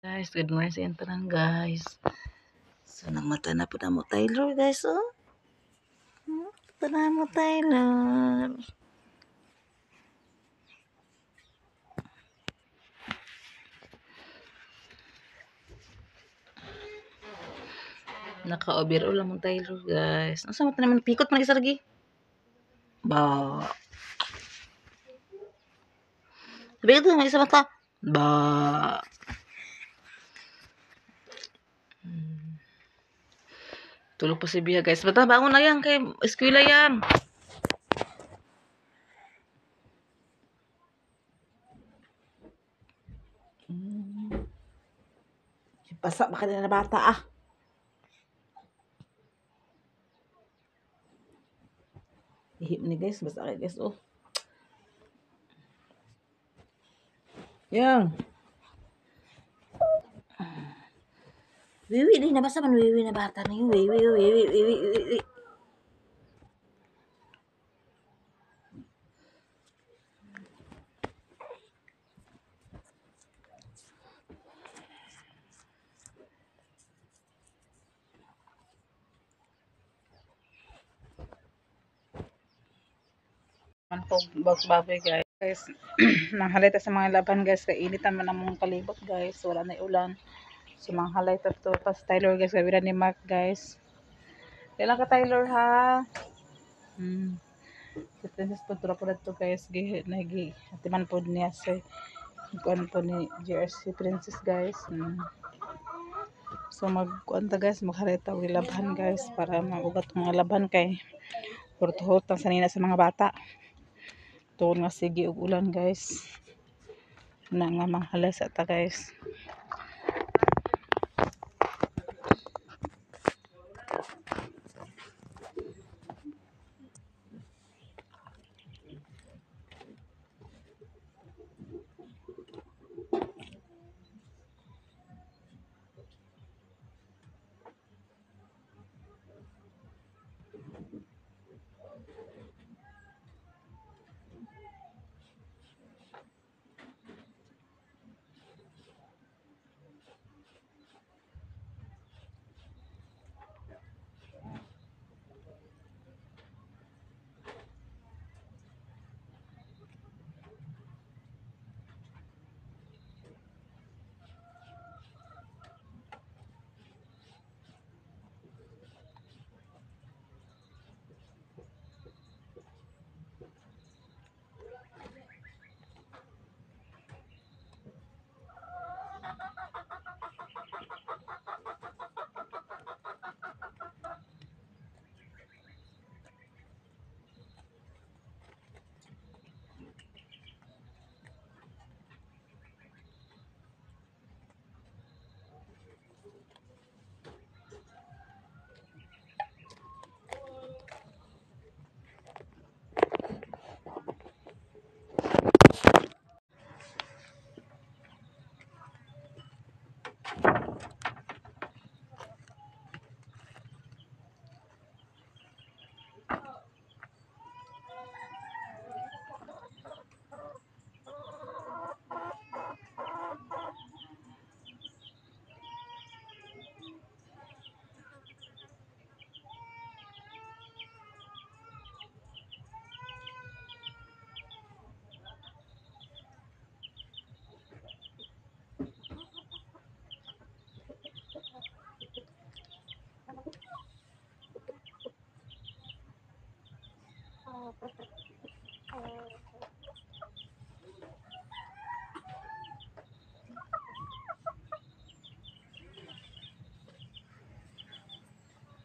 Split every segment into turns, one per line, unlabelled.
Guys, good morning sa inyo tanan, guys. So, namata na po na mo Taylor, guys, oh. Ito na mo Taylor. Naka-overall lang mo Taylor, guys. Asa mo naman pikot man isa lagi? Ba. Sabi ito, may isa mata. Ba. Tulog pa si Bia, guys. Bata, bangon na yan kay eskwela yan. Pasak baka na bata, ah. Ihip ni guys, basta kay guys, oh. Yang. Wiwi, di nabasa man wiwi na bata na yun. Wiwi. Baboy, guys. Manghalay ta sa mga laban, guys. Kainit naman ang mong palibot, guys. Wala na ulan. So, manghalay ta to. Pas Tyler, guys. Gawira ni Mark, guys. Kailan ka, Tyler, ha? Si Princess po, tura po na to, guys. Nagi. Atiman po niya sa kuan po ni JRC Princess, guys. So, magkuan ta, guys. Maghalay ta og laban, guys. Para maugat mga laban kay hurot-hurot ang sanina sa mga bata. Tuon nga sige og ulan, guys. Na nga manghalay sa ta, guys.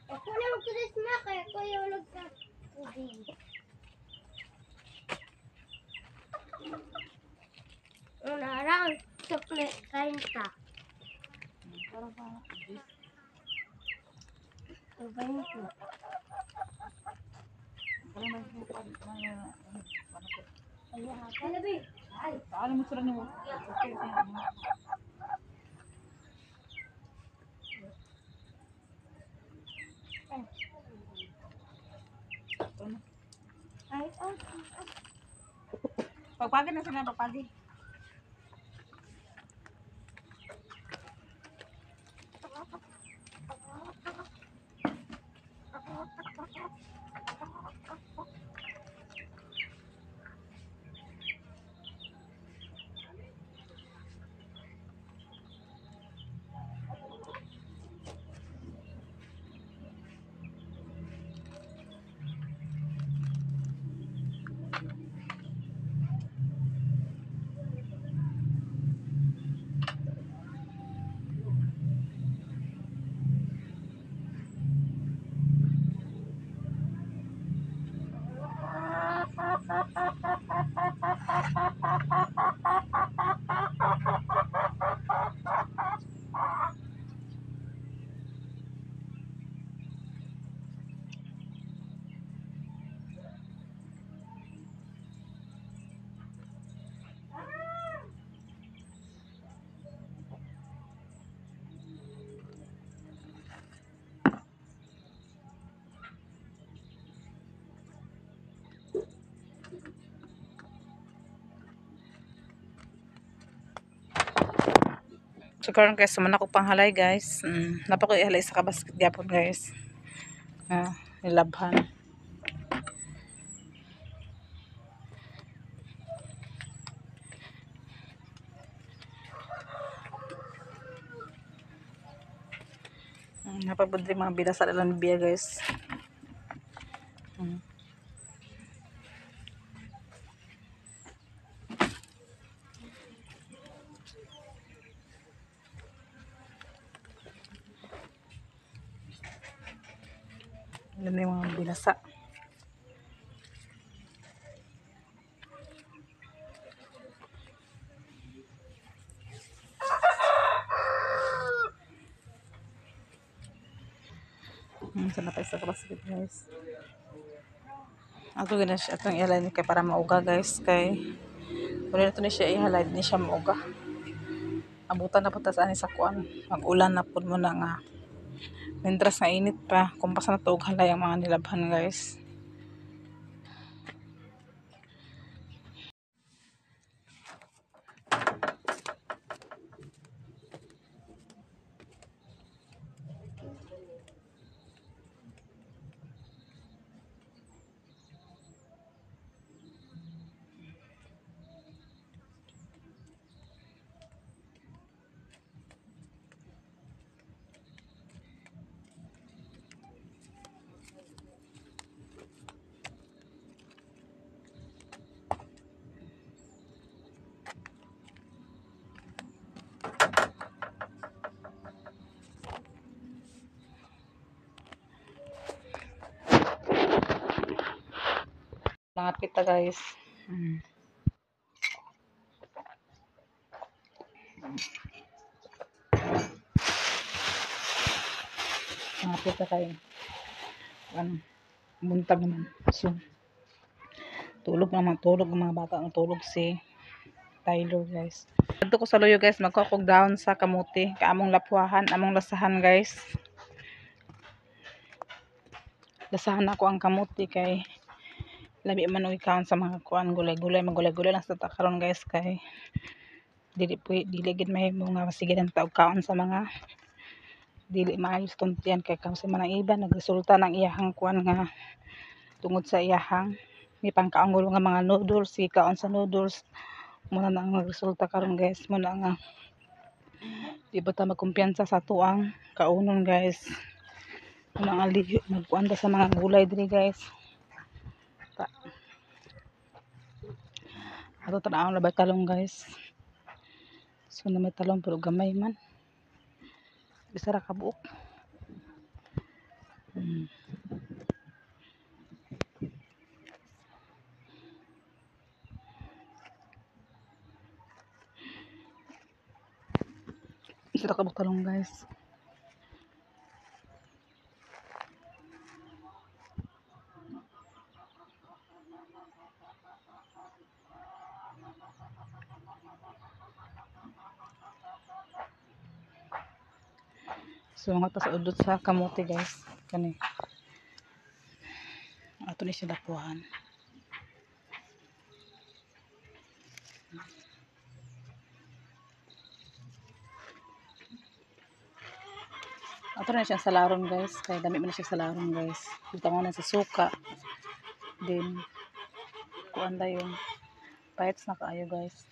Ako na magtulis na kaya ko yung nagkakubig. Narang chocolate kain ka.
Para ba?
Ubay ko. Alabi. Ay.
Paano mo sila nyo?
Ay.
Pagpagin na sila, pagpagin. So karon guys, sumana ko panghalay guys. Napa ko ihalay sa kabasket gyapon guys. Nilabhan. Napabudri mga bila sa dalan biya guys. Yan yung mga binasa. Sana pa isa kabasket guys. Ato gina siya atong ihalay ni kay para mauga guys kay wala na to ni siya ihalay ni siya mauga. Abutan na punta sa ani sa kuan. Mag-ulan na pud mo na nga. Mintras nga init pa, kumpas na to og halay ang mga nilabhan guys. Mga pita guys. Mga pita kayo. Buntag naman. So, tulog ang mga bata. Tulog si Tyler guys. Dito ko sa loyo guys. Magkakog down sa kamuti. Kaamong lapuahan. Among lasahan guys. Lasahan ako ang kamuti kay labi man og ikaon sa mga kuan gulay-gulay magulay-gulay lang sa takaron guys kay dili gid mahimo nga sige ang taog kaon sa mga dili maayos tuntian kay kasi man ang iba nagresulta ng iyahang kuan nga tungod sa iyahang may pangkaangulo nga mga noodles kaon sa noodles muna na ang nagresulta karon guys muna nga di ba ta magkumpiyansa sa tuang kaunon guys mga liyo magkuan sa mga gulay diri guys. Ato tanaw na ba talong guys. So na may talong pero gamay man. Bisa ra ka buok. Bisa ra ka buok talong guys. So mga ta sa udot sa kamote guys. Kani. Ato ni siya dapuhan. Ato na siya sa laron guys. Kaya dami man siya sa laron guys. Dito mo na sa suka. Then kuan da yung bites na kaayo guys.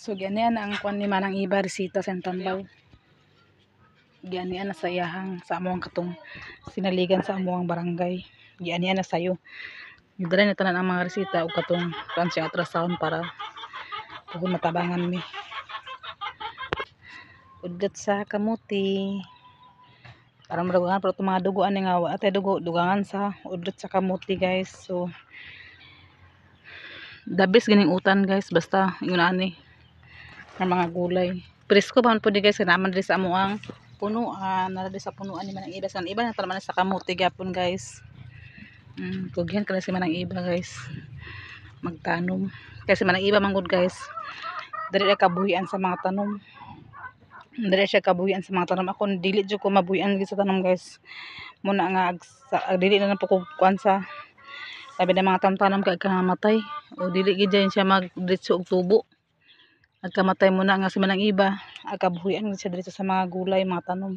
So ganyan ang kuan ni manang iba resita sa Tambaw. Ganyan na sa iyahang sa amuang katong sinaligan sa amuang barangay. Ganyan na sayo. Yudala na tanan ang mga resita o katong kuan siya ultrasound para kung matabangan mi. Udot sa kamuti. Para madugangan pero itong mga duguan nga atay dugangan sa udot sa kamuti guys. So the best ganing utan guys basta ingon ani ng mga gulay. Presko ba po di guys naman diri sa amuang punuan, nara sa punuan ni manang iba san iba na talaman sa kamuti gyapon guys. Tugyan kana si manang iba guys. Magtanom. Kasi manang iba manggod guys. Diri ra kabuhian sa mga tanom. Diri siya kabuhian sa mga tanom. Ako dili jud ko mabuhian sa tanom guys. Muna nga dili na po ko kuan sa Sabi ng mga tamtanom kay kamatay. O dili gid dyan siya magdiretso og tubo. Agkamatay mo na nga sa manang iba. Agkabuhian siya diretso sa mga gulay, mga tanom.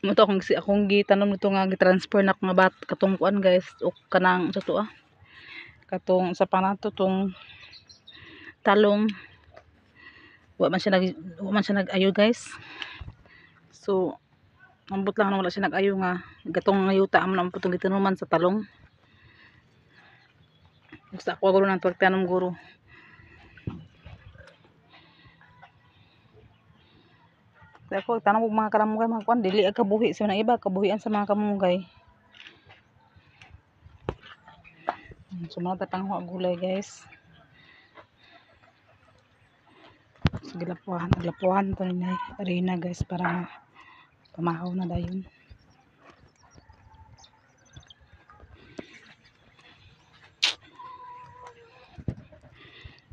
Muto akong gitanom nito nga gitransfer na nga bat katong kuan guys o kanang sa to katong sa panato tong talong wa man siya nag-ayo guys. So ambot lang na wala siya nag-ayo nga gatong ngayuta amo na putong gitanuman sa talong. Gusto ako guro ng pagtanom guro. Ako tanong og mga kalamugay mga kuan dili kabuhi sa mga iba, kabuhian sa mga kamungay. So mga tatang gulay guys. So lapuhan to ni arena guys para pamahaw na dayon.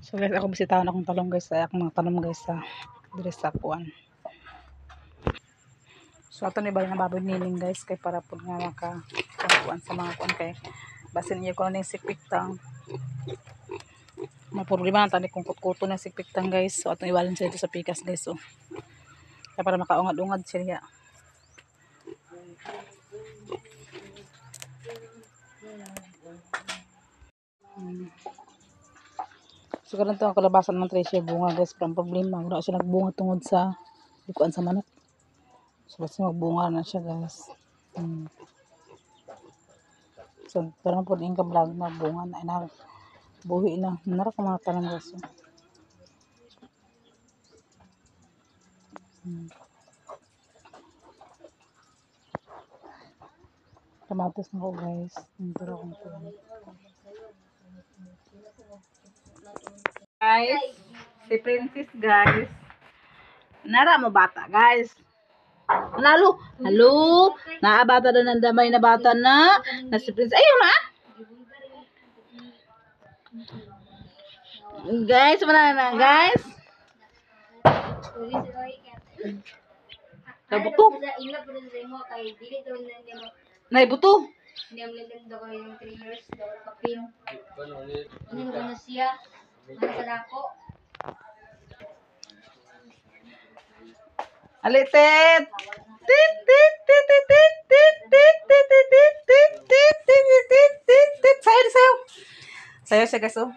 So guys, ako bisitahan akong talong guys, sa akong mga tanom guys sa dire sa kuan. So ato ni bali na baboy niling guys kay para pud nga kuan sa mga kuan kay basin niya ko ning sikpiktang. May problema na tani kung kutkuto na sikpiktang guys. So atong iwalin siya dito sa pikas guys. So kaya para makaungad-ungad siya. So ganito ang kalabasan ng treasure bunga guys. Pero ang problema wala siya nagbunga tungod sa likuan sa manok. So basta magbunga na siya guys. So parang po din ka vlog magbunga na ina buhi na nara ka mga tanom guys. Kamatis na ko guys. Pero kung guys, si Princess guys. Nara mo bata guys. Halo, halo. Naabata na ng damay na bata na. Na si Princess. Ayun na. Guys, mana na guys. Nabuto. Naibuto.
Hindi mo lang daw kayo yung 3 years daw kapin. Ano na siya? Ano sa dako?
Alitet. Tit tit tit tit tit tit tit tit tit tit tit tit tit tit sayo sayo. Sayo siya guys oh.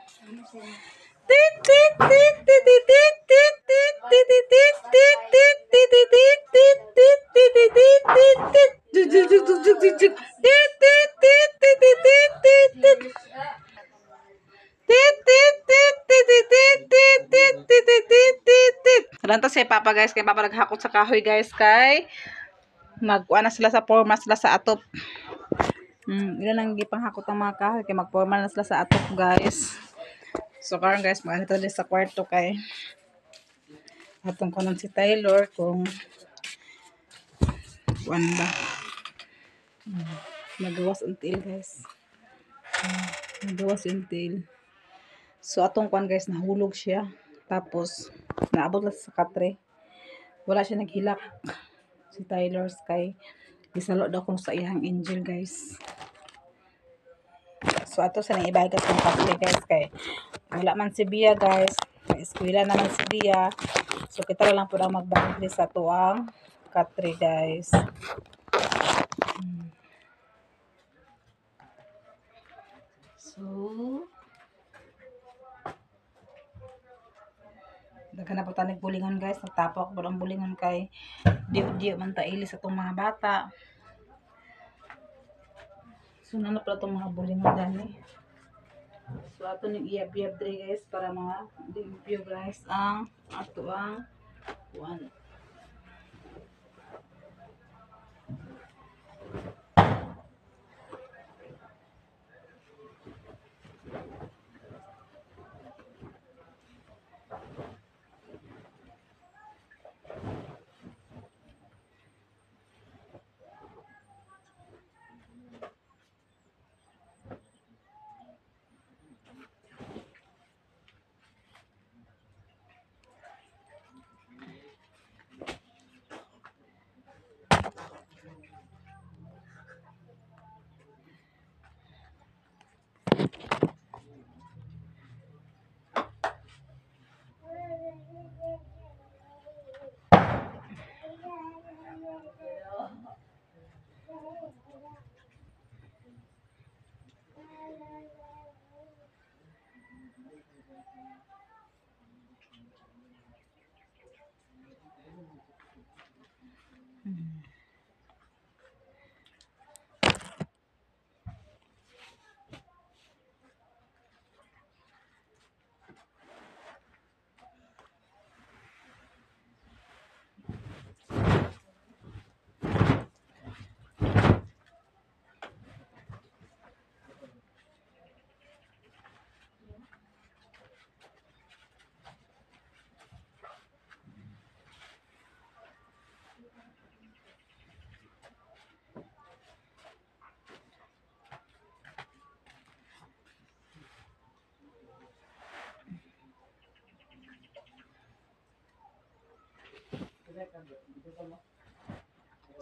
Tit tit tit tit tit tit tit tit tit tit tit tit tit tit tit tit tit tit tit tit juk juk juk juk juk juk tit tit tit tit tit tit tit tit tit tit tit tit tit tit tit tit tit tit tit. Lantas si Papa guys, kay Papa naghakot sa kahoy guys kay magkuha na sila sa forma sila sa atop. Yun ang gipanghakot ng mga kahoy kay magforma na sila sa atop guys. So karon guys, maganda din sa kwarto kay atong kanon si Taylor kung kuan ba. Nagawas until guys. Nagawas until. So atong kuan guys, nahulog siya. Tapos naabot lang sa katre. Wala siya naghilak. Si Taylor kay gisalo daw kung sa iyang angel guys. So ato sa nang ibagat ng katre guys kay wala man si Bia guys. May eskwela naman si Bia. So kita lang po ang magbalik sa tuang katre guys. So daghan na po tanig bulingon guys. Nagtapok po ang bulingon kay diyo man taili sa itong mga bata. So nanap na itong mga bulingon dali. So ato ning iyab-iyab dre guys para mga limpyo guys ang ato ang kuan.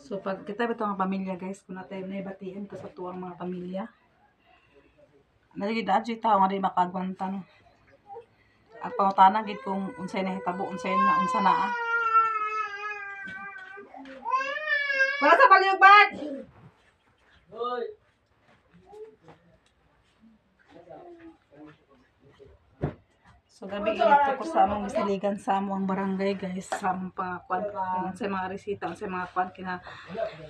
So pag kita bito nga pamilya guys, kung natin naibatiin ka sa tuwang mga pamilya, nalagid adyo tao nga di makagwanta no. At pangutanan gid kung unsay nahitabo, unsay na unsa naa. Wala sa paliyugbad. So gabi ito ko sa among misiligan sa among barangay guys, sa among kung sa mga resita, sa mga kwan kina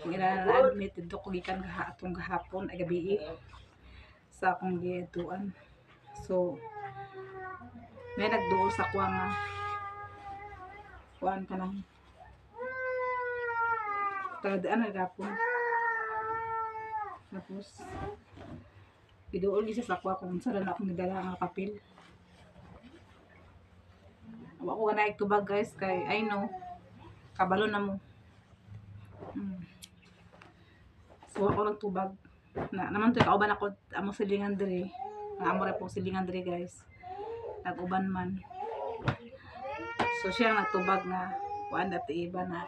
na-admit dito ko gikan atong gahapon ay gabi sa akong gituan. So may nagduol sa kuha nga kuan ka nang tagadaan na gapon. Tapos giduol gisa sa kuha kung saan na akong nagdala nga papel. Ako nga naigtubag guys kay I know kabalo na mo. So ako nagtubag na naman to kauban ako amo silingan diri. Nga amo ra po silingan diri guys. Nag-uban man. So siya nagtubag nga kuan dati iba na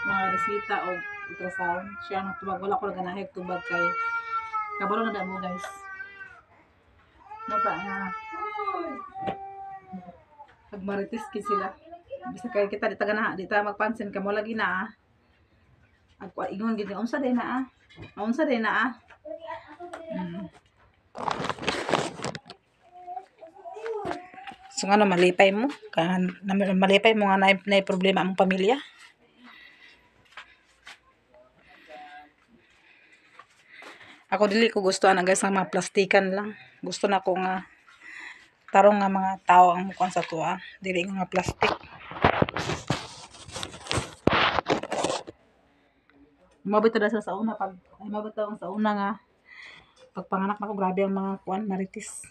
mga resita o ultrasound. Siya nagtubag wala ko naganahay tubag kay kabalo na mo guys. Napa nga magmarites ki sila. Bisa kay kita di taga di ta magpansin kamo lagi na Ako ingon gid unsa day na Unsa day na So nga malipay mo kan malipay mo nga na problema among pamilya. Ako dili ko gusto ana guys nga mga plastikan lang. Gusto na ko nga tarong nga mga tao ang mukuan sa tuwa. Dili nga plastic. Mabot na sa una pag ay mabot sa una nga pagpanganak nako grabe ang mga kuan maritis.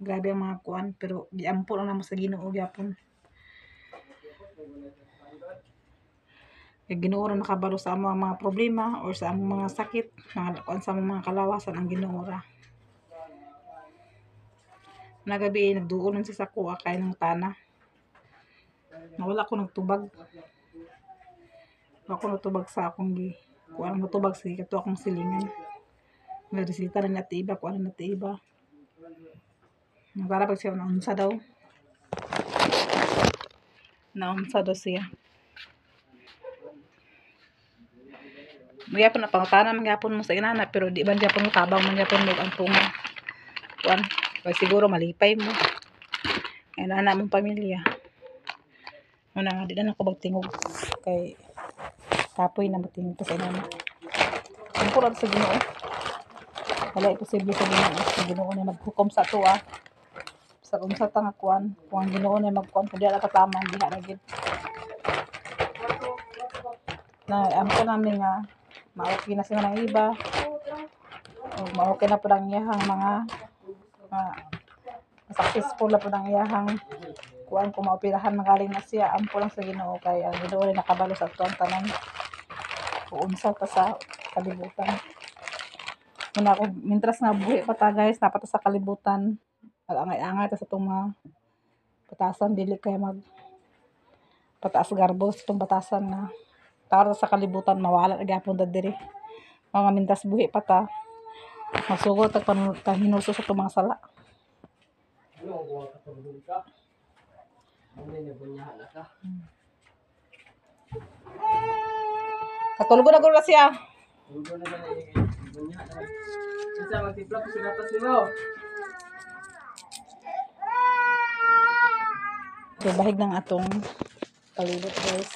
Grabe ang mga kuan pero giampo lang namo sa Ginoo gyapon. Kay Ginoo ra nakabalo sa among mga problema or sa among mga sakit, mga kuan sa among mga kalawasan ang Ginoo ra. Nagabi nagduol man sa kuha kay ng tana. Nawala ko nagtubag. Ako natubag sa akong kuan natubag sa kato akong silingan. May resita na natiiba kuan na natiiba. Para pag siya naunsa daw. Naunsa daw siya. Magyapon na pangutana magyapon mo sa inana pero di man gyapon mo tabang man gyapon mo ang tunga. Kuan kay siguro malipay mo. Ay nana mong pamilya. Una nga di na ako magtingog kay kapoy na matingog pa sa inana. Ang kurang sa Ginoo. Wala imposible sa Ginoo. Sa Ginoo na maghukom sa tuwa. Sa unsa ta nga kuan, kung ang Ginoo na magkuan kun di ra katama diha ra gid. Na ampo namin nga maoki na sila ng iba. O maoki na po ang iyahang mga successful na po ang iyahang kuan kung maoperahan magaling na siya. Ampo lang sa Ginoo kay ang Ginoo rin nakabalo sa tuwang tanan. Unsa pa sa kalibutan. Muna ako, mintras nga buhi pa ta guys, dapat sa kalibutan. Angay-angay ta sa itong mga batasan, dili kaya mag pataas garbo sa itong batasan na para sa kalibutan, mawala na gyapon ta diri. Mga mintas buhi pa ta, magsugod tag pahinuso sa itong mga sala. Katulgo na gula siya. So, bahig ng atong palibot guys.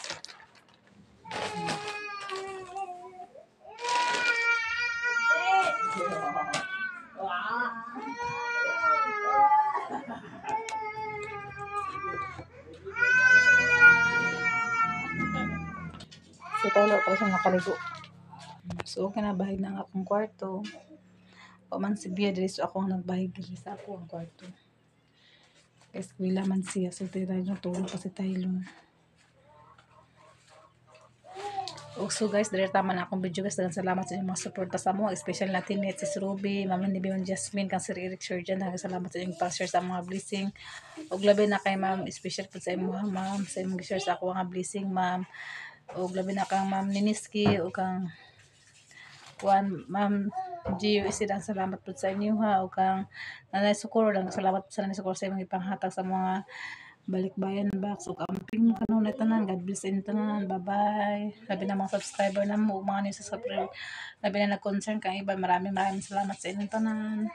So, tayo pa siya nakaligo. So, okay na bahig ng akong kwarto. O man si Bia, dili so ako nagbahig dili sa ako ang kwarto. Kasi wala man siya. So, tayo tulog pa si Tylon. So guys, dahil tama na akong video guys. Daghang salamat sa inyong mga suporta sa mo. Especially na teammate si Ruby, Mama ni Bion Jasmine, kang Sir Eric Surgeon. Daghang salamat sa inyong pa-share sa mga blessing. Og labi na kay ma'am, special po sa imo ma'am, sa imong share sa ako nga blessing ma'am. Og labi na kang ma'am Niniski o kang Juan, ma'am Gio Isidang, salamat po sa inyo ha. O kang Nanay Socorro, lang salamat po sa Nanay Socorro sa imong ipanghatag sa mga balikbayan box o kamping kanon na tanan. God bless in tanan. Bye bye. Labi na mga subscriber na mo, mga new subscriber. Labi na nag-concern kang iba. Maraming salamat sa inyong tanan.